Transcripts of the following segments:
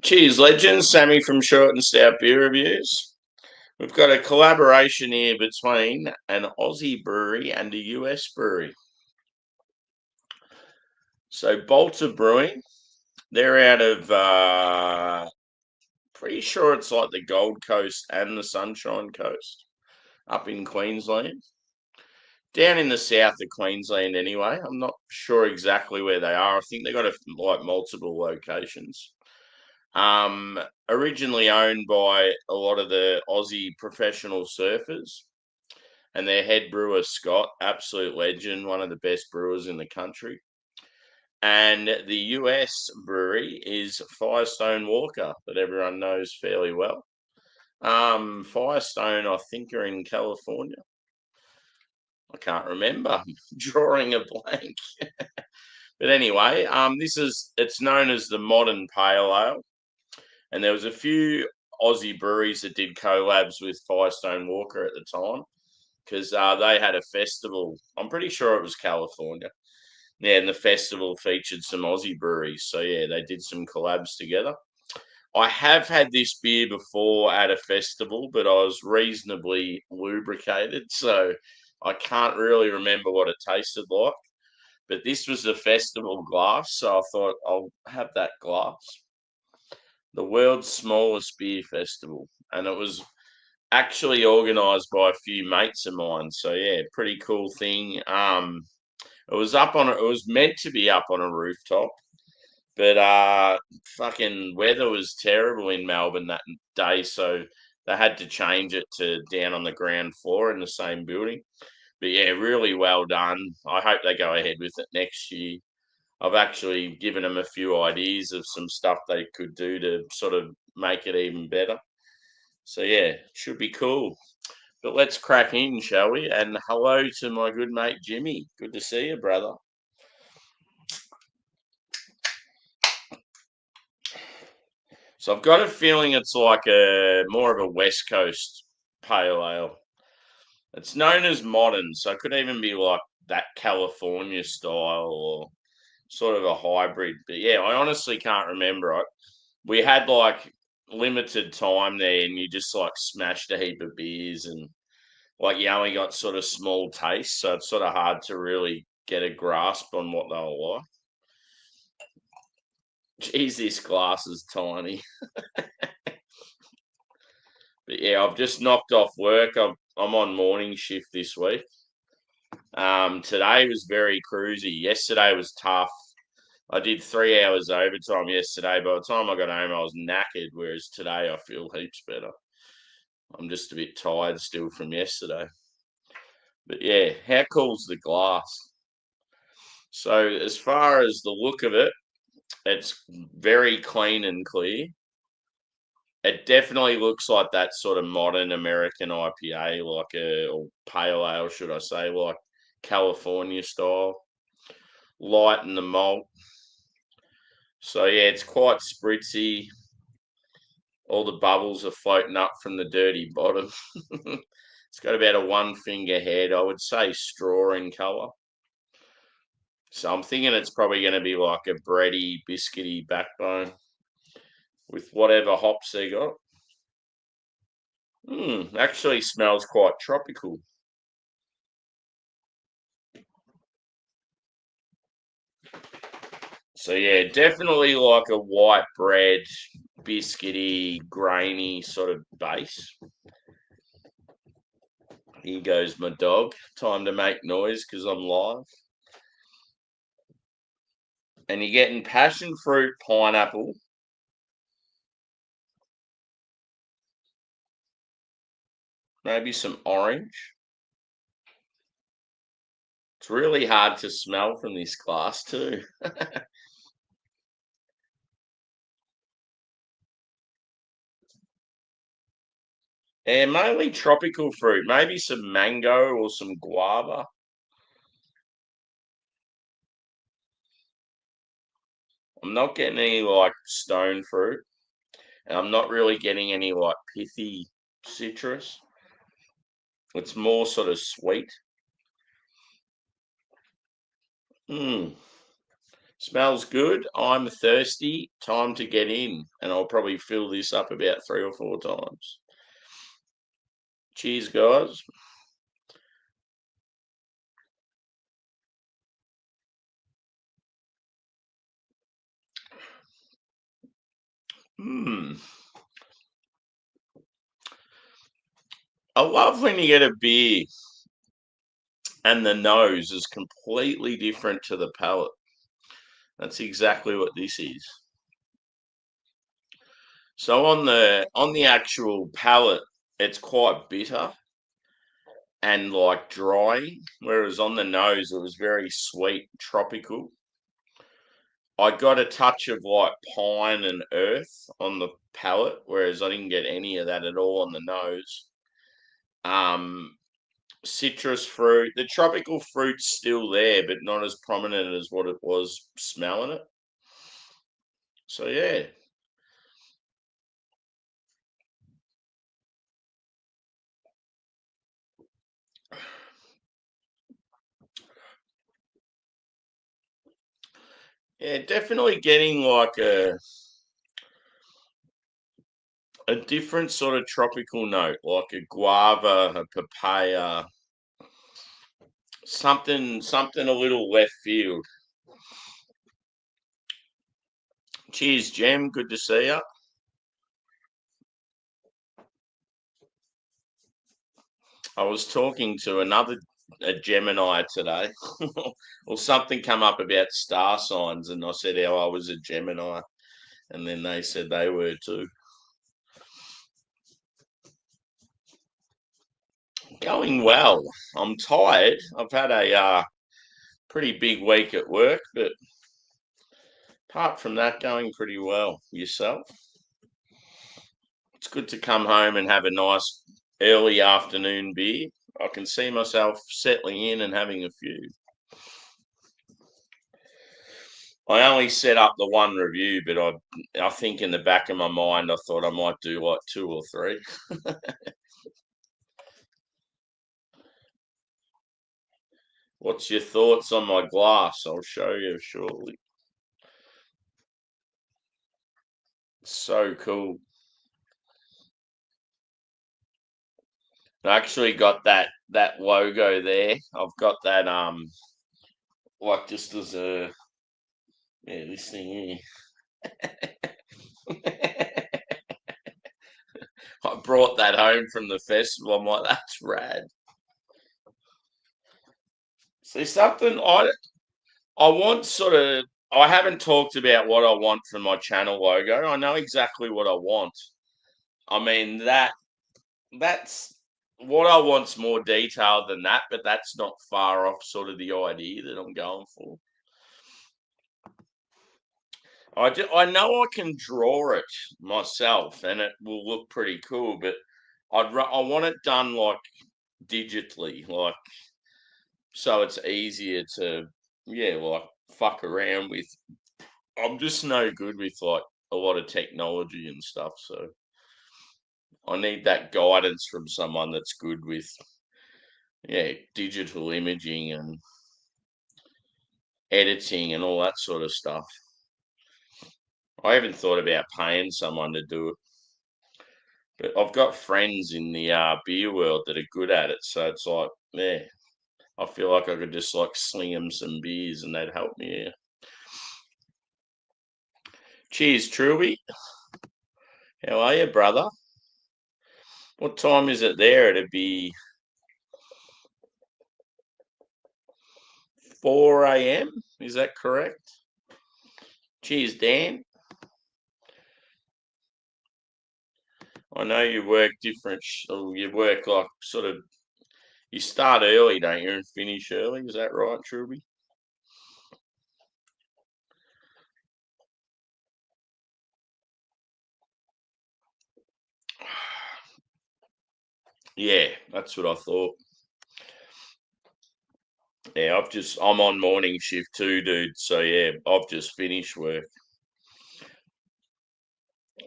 Cheers, legends. Sammy from Short and Stout Beer Reviews. We've got a collaboration here between an Aussie brewery and a US brewery. So Balter Brewing, they're out of, pretty sure it's like the Gold Coast and the Sunshine Coast up in Queensland. Down in the south of Queensland anyway. I'm not sure exactly where they are. I think they've got multiple locations. Originally owned by a lot of the Aussie professional surfers, and their head brewer, Scott, absolute legend, one of the best brewers in the country. And the US brewery is Firestone Walker, that everyone knows fairly well. Firestone, I think, are in California. I can't remember. Drawing a blank. But anyway, it's known as the modern pale ale. And there was a few Aussie breweries that did collabs with Firestone Walker at the time because they had a festival. I'm pretty sure it was California. Yeah, and the festival featured some Aussie breweries. So, yeah, they did some collabs together. I have had this beer before at a festival, but I was reasonably lubricated. So I can't really remember what it tasted like. But this was a festival glass. So I thought I'll have that glass. The world's smallest beer festival, and it was actually organised by a few mates of mine. So yeah, pretty cool thing. It was meant to be up on a rooftop, but fucking weather was terrible in Melbourne that day, so they had to change it to down on the ground floor in the same building. But yeah, really well done. I hope they go ahead with it next year. I've actually given them a few ideas of some stuff they could do to sort of make it even better. So yeah, should be cool. But let's crack in, shall we? And hello to my good mate Jimmy. Good to see you, brother. So I've got a feeling it's like a more of a West Coast pale ale. It's known as modern, so it could even be like that California style or sort of a hybrid. But yeah, I honestly can't remember. We had like limited time there, and you just like smashed a heap of beers, and like you only got sort of small tastes, so it's sort of hard to really get a grasp on what they were like. Geez, this glass is tiny. But yeah, I've just knocked off work. I'm on morning shift this week. Today was very cruisy. Yesterday was tough. I did 3 hours overtime yesterday. By the time I got home, I was knackered, whereas today I feel heaps better. I'm just a bit tired still from yesterday. But yeah, how cool's the glass? So as far as the look of it, it's very clean and clear. It definitely looks like that sort of modern American IPA, or pale ale, should I say, like California style. Light in the malt. So yeah, it's quite spritzy. All the bubbles are floating up from the dirty bottom. It's got about a one finger head. I would say straw in colour. So I'm thinking it's probably going to be like a bready, biscuity backbone with whatever hops they got. Actually smells quite tropical. So yeah, definitely like a white bread, biscuity, grainy sort of base. Here goes my dog. Time to make noise because I'm live. And you're getting passion fruit, pineapple, maybe some orange. It's really hard to smell from this glass too. And mainly tropical fruit, maybe some mango or some guava. I'm not getting any like stone fruit, and I'm not really getting any like pithy citrus. It's more sort of sweet. Mm. Smells good. I'm thirsty. Time to get in. And I'll probably fill this up about 3 or 4 times. Cheers, guys. I love when you get a beer and the nose is completely different to the palate. That's exactly what this is. So on the actual palate, it's quite bitter and like drying, whereas on the nose it was very sweet, tropical. I got a touch of like pine and earth on the palate, whereas I didn't get any of that at all on the nose. Citrus fruit, the tropical fruit's still there, but not as prominent as what it was smelling it. So yeah. Yeah, definitely getting like a different sort of tropical note, like a guava, a papaya, something a little left field. Cheers, Jem. Good to see you. I was talking to a Gemini today. Well, something come up about star signs, and I said how I was a Gemini, and then they said they were too. Going well. I'm tired. I've had a pretty big week at work, but apart from that, going pretty well. Yourself? It's good to come home and have a nice early afternoon beer. I can see myself settling in and having a few. I only set up the one review, but I think in the back of my mind I thought I might do like 2 or 3. What's your thoughts on my glass? I'll show you shortly. So cool. I actually got that logo there. I've got that like just as a this thing here. I brought that home from the festival. I'm like, that's rad. See something I want sort of I haven't talked about what I want from my channel logo. I know exactly what I want. I mean that's what I want's more detailed than that, but that's not far off sort of the idea that I'm going for. I know I can draw it myself, and it will look pretty cool. But I want it done like digitally, like so it's easier to like fuck around with. I'm just no good with like a lot of technology and stuff, so I need that guidance from someone that's good with digital imaging and editing and all that sort of stuff. I haven't thought about paying someone to do it, but I've got friends in the beer world that are good at it, so it's like, I feel like I could just like sling them some beers and they'd help me out. Cheers, Truby. How are you, brother? What time is it there? It'd be 4 a.m. Is that correct? Cheers, Dan. I know you work different. You work like sort of. You start early, don't you, and finish early? Is that right, Truby? Yeah, that's what I thought. Yeah, I'm on morning shift too, dude. So yeah, I've just finished work.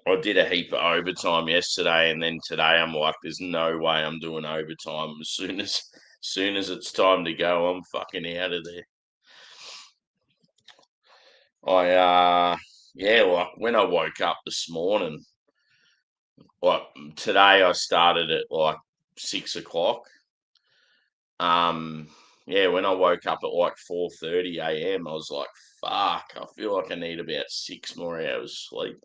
I did a heap of overtime yesterday, and then today I'm like, there's no way I'm doing overtime. As soon as it's time to go, I'm fucking out of there. Yeah, like when I woke up this morning, like today I started at like 6 o'clock. Um, yeah, when I woke up at like 4:30 a.m., I was like, fuck, I feel like I need about 6 more hours sleep.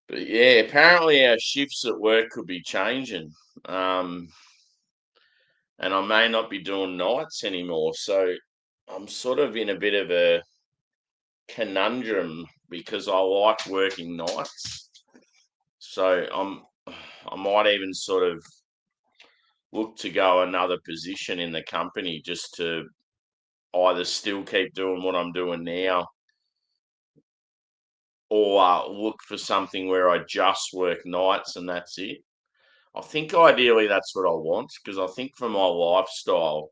But yeah, apparently our shifts at work could be changing. Um, and I may not be doing nights anymore. So I'm sort of in a bit of a conundrum because I like working nights. So I might even sort of look to go another position in the company just to either still keep doing what I'm doing now or look for something where I just work nights and that's it. I think ideally that's what I want because I think for my lifestyle,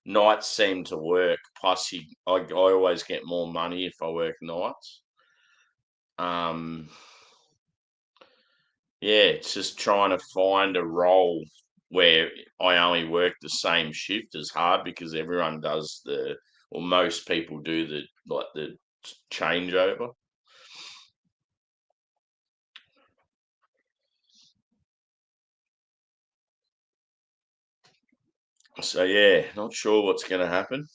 nights seem to work. Plus, I always get more money if I work nights. Um, yeah, it's just trying to find a role where I only work the same shift is hard because everyone does or most people do the changeover. So yeah, not sure what's going to happen.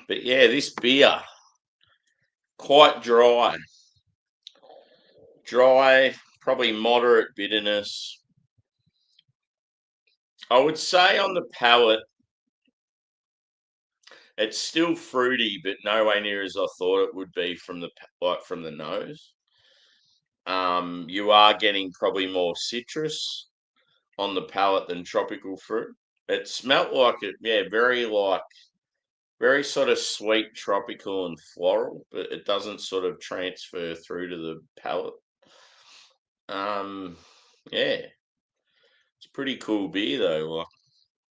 But yeah, this beer quite dry, probably moderate bitterness. I would say on the palate, it's still fruity, but nowhere near as I thought it would be from from the nose. You are getting probably more citrus on the palate than tropical fruit. It smelt like it, yeah, very sort of sweet, tropical, and floral, but it doesn't sort of transfer through to the palate. Um, yeah, it's pretty cool beer though.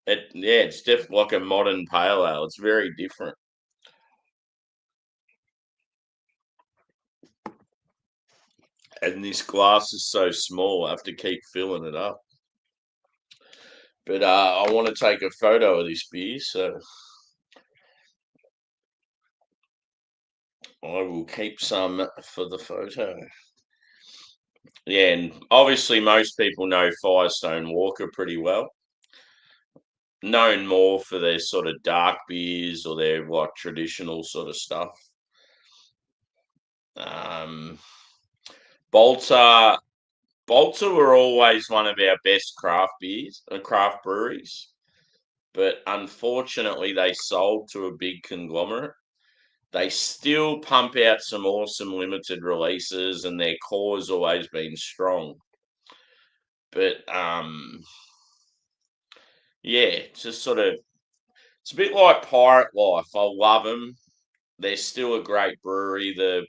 Yeah, it's definitely like a modern pale ale. It's very different. And this glass is so small, I have to keep filling it up. But I want to take a photo of this beer, so I will keep some for the photo. Yeah, and obviously most people know Firestone Walker pretty well. Known more for their sort of dark beers or their like traditional sort of stuff. Um, Balter, Balter were always one of our best craft breweries, but unfortunately they sold to a big conglomerate. They still pump out some awesome limited releases, and their core has always been strong. But yeah, it's just sort of it's a bit like Pirate Life. I love them. They're still a great brewery. The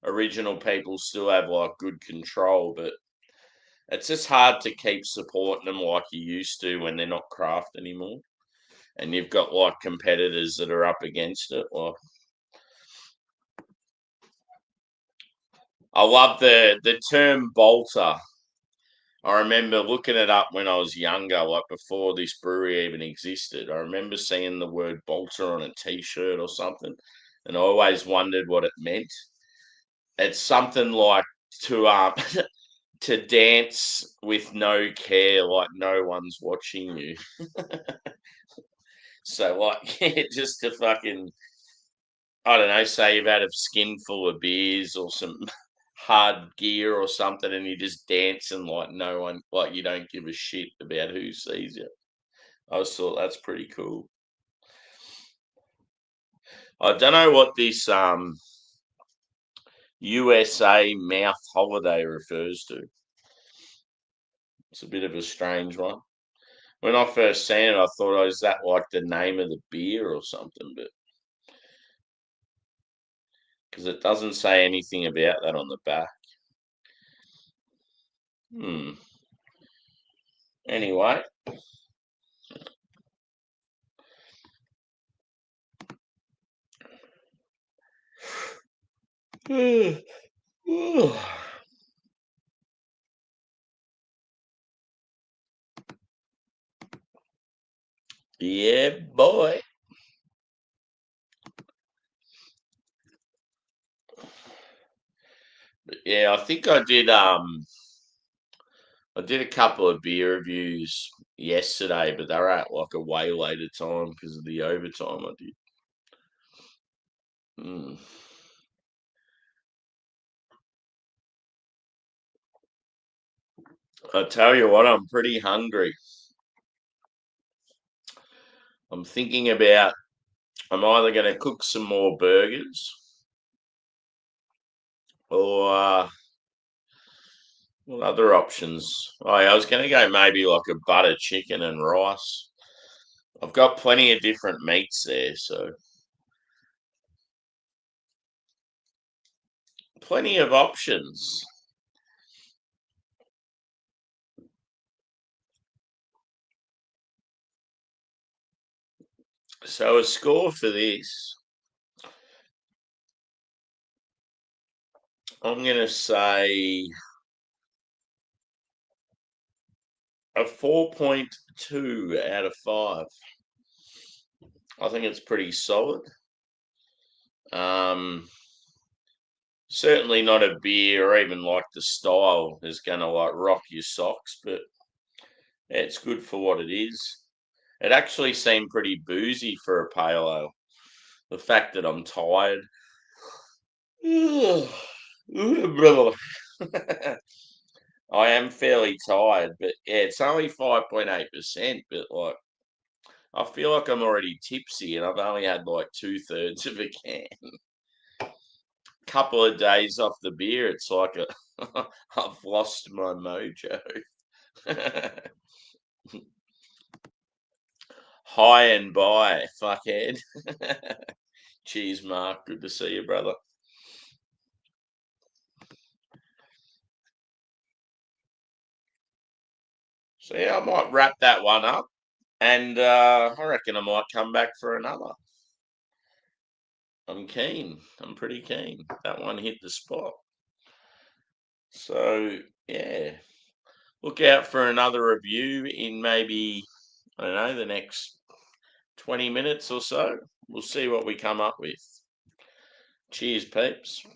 original people still have like good control, but it's just hard to keep supporting them like you used to when they're not craft anymore. And you've got like competitors that are up against it. Like I love the term bolter. I remember looking it up when I was younger, like before this brewery even existed. I remember seeing the word bolter on a t-shirt or something, and I always wondered what it meant. It's something like to to dance with no care, like no one's watching you. So like, yeah, just to fucking, I don't know, say you've had a skin full of beers or some hard gear or something, and you're just dancing like no one, like you don't give a shit about who sees you. I just thought that's pretty cool. I don't know what this USA mouth holiday refers to. It's a bit of a strange one. When I first seen it, I thought, oh, is that like the name of the beer or something? But because it doesn't say anything about that on the back. Hmm. Anyway. Yeah, boy. But yeah, I think I did a couple of beer reviews yesterday, but they were at like a way later time because of the overtime I did. Mm. I tell you what, I'm pretty hungry. I'm thinking about I'm either going to cook some more burgers or what other options? Oh, yeah, I was going to go maybe like a butter chicken and rice. I've got plenty of different meats there, so plenty of options. So a score for this, I'm going to say a 4.2 out of 5. I think it's pretty solid. Um, Certainly not a beer or even like the style is going to like rock your socks, but yeah, it's good for what it is. It actually seemed pretty boozy for a pale ale. The fact that I'm tired. I am fairly tired, but yeah, it's only 5.8%, but like I feel like I'm already tipsy and I've only had like 2/3 of a can. Couple of days off the beer, it's like I've lost my mojo. High and by, fuckhead. Cheers, Mark. Good to see you, brother. So yeah, I might wrap that one up, and I reckon I might come back for another. I'm keen. I'm pretty keen. That one hit the spot. So yeah, look out for another review in maybe I don't know the next 20 minutes or so. We'll see what we come up with. Cheers, peeps.